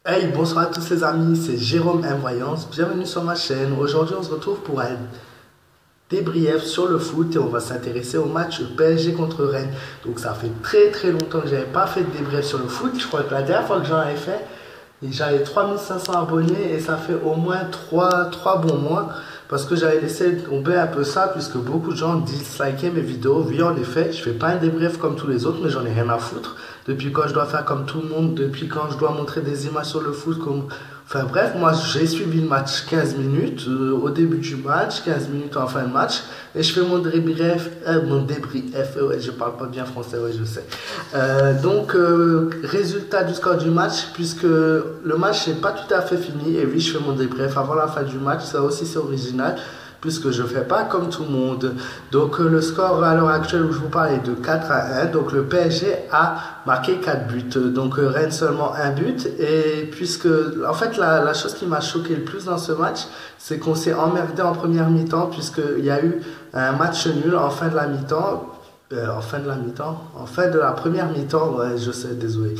Hey, bonsoir à tous les amis, c'est Jérôme M Voyance, bienvenue sur ma chaîne. Aujourd'hui on se retrouve pour un débrief sur le foot et on va s'intéresser au match PSG contre Rennes. Donc ça fait très très longtemps que j'avais pas fait de débrief sur le foot, je crois que la dernière fois que j'en avais fait, j'avais 3500 abonnés et ça fait au moins trois bons mois parce que j'avais laissé tomber un peu ça puisque beaucoup de gens dislikaient mes vidéos. Oui, en effet, je fais pas un débrief comme tous les autres, mais j'en ai rien à foutre. Depuis quand je dois faire comme tout le monde, depuis quand je dois montrer des images sur le foot comme... Enfin bref, moi j'ai suivi le match 15 minutes au début du match, 15 minutes en fin de match, et je fais mon débrief, ouais, je parle pas bien français, ouais, je sais. Résultat du score du match, puisque le match n'est pas tout à fait fini, et oui, je fais mon débrief avant la fin du match, ça aussi c'est original, puisque je ne fais pas comme tout le monde. Donc le score à l'heure actuelle où je vous parle est de 4-1. Donc le PSG a marqué 4 buts. Donc Rennes seulement un but. Et puisque en fait la chose qui m'a choqué le plus dans ce match, c'est qu'on s'est emmerdé en première mi-temps, puisqu'il y a eu un match nul en fin de la mi-temps. En fin de la première mi-temps, ouais, je sais, désolé.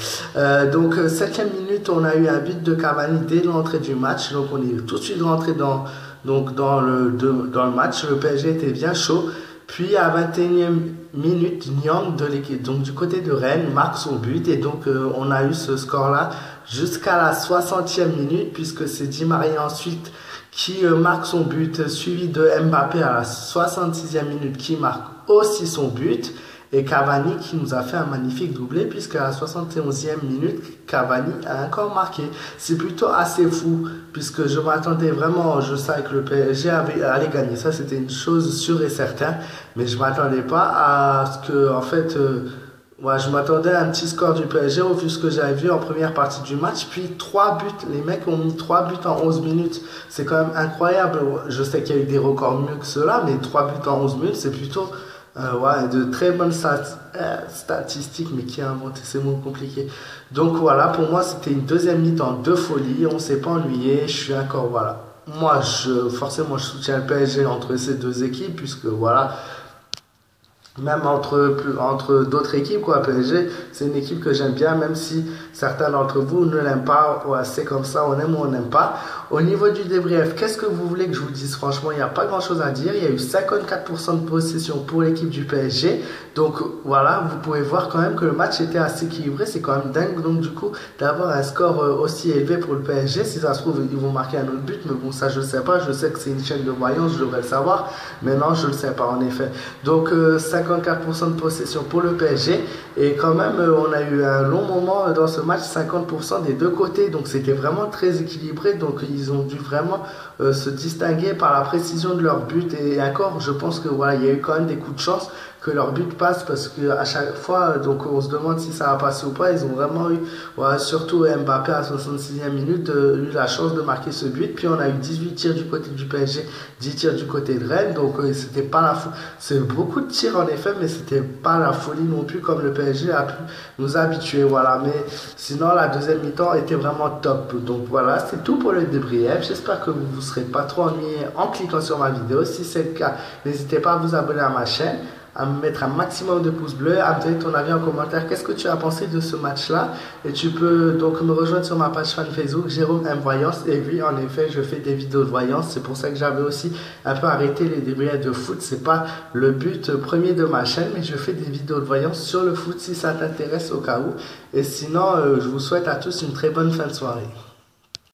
Septième minute, on a eu un but de Cavani dès l'entrée du match, donc on est tout de suite rentré dans le match. Le PSG était bien chaud. Puis à 21e minute, Nyang de l'équipe, donc du côté de Rennes, marque son but et donc on a eu ce score-là jusqu'à la 60e minute puisque c'est Di Maria ensuite qui marque son but, suivi de Mbappé à la 66e minute qui marque aussi son but. Et Cavani qui nous a fait un magnifique doublé puisque à la 71e minute, Cavani a encore marqué. C'est plutôt assez fou puisque je m'attendais vraiment, je savais que le PSG allait gagner. Ça, c'était une chose sûre et certaine. Mais je m'attendais pas à ce que, ouais, je m'attendais à un petit score du PSG au vu de ce que j'avais vu en première partie du match. Puis 3 buts, les mecs ont mis 3 buts en 11 minutes. C'est quand même incroyable. Je sais qu'il y a eu des records mieux que cela, mais 3 buts en 11 minutes, c'est plutôt ouais, de très bonnes statistiques, mais qui a inventé ces mots compliqués. Donc voilà, pour moi, c'était une deuxième mi-temps de folie. On s'est pas ennuyé. Je suis encore, voilà. Moi, forcément, je soutiens le PSG entre ces deux équipes, puisque voilà, même entre d'autres équipes, quoi. PSG, c'est une équipe que j'aime bien, même si certains d'entre vous ne l'aiment pas. Ouais, c'est comme ça, on aime ou on n'aime pas. Au niveau du débrief, qu'est-ce que vous voulez que je vous dise? Franchement, il n'y a pas grand-chose à dire. Il y a eu 54% de possession pour l'équipe du PSG. Donc voilà, vous pouvez voir quand même que le match était assez équilibré. C'est quand même dingue. Donc du coup, d'avoir un score aussi élevé pour le PSG, si ça se trouve, ils vont marquer un autre but. Mais bon, ça, je ne sais pas. Je sais que c'est une chaîne de voyance, je devrais le savoir. Mais non, je ne le sais pas en effet. Donc 54% de possession pour le PSG. Et quand même, on a eu un long moment dans ce match, 50% des deux côtés. Donc c'était vraiment très équilibré. Donc ils ont dû vraiment se distinguer par la précision de leur but. Et encore, je pense que voilà, il y a eu quand même des coups de chance que leur but passe parce que à chaque fois, donc on se demande si ça a passé ou pas. Ils ont vraiment eu, ouais, surtout Mbappé à 66e minute, eu la chance de marquer ce but. Puis on a eu 18 tirs du côté du PSG, 10 tirs du côté de Rennes. Donc c'était pas la folie. C'est beaucoup de tirs en effet, mais c'était pas la folie non plus comme le PSG a pu nous habituer. Voilà, mais sinon la deuxième mi-temps était vraiment top. Donc voilà, c'est tout pour le débrief. J'espère que vous ne vous serez pas trop ennuyé en cliquant sur ma vidéo. Si c'est le cas, n'hésitez pas à vous abonner à ma chaîne, à me mettre un maximum de pouces bleus, à me donner ton avis en commentaire. Qu'est-ce que tu as pensé de ce match-là? Et tu peux donc me rejoindre sur ma page fan Facebook, Jérôme M Voyance. Et oui, en effet, je fais des vidéos de voyance. C'est pour ça que j'avais aussi un peu arrêté les débriefs de foot. C'est pas le but premier de ma chaîne, mais je fais des vidéos de voyance sur le foot si ça t'intéresse au cas où. Et sinon, je vous souhaite à tous une très bonne fin de soirée.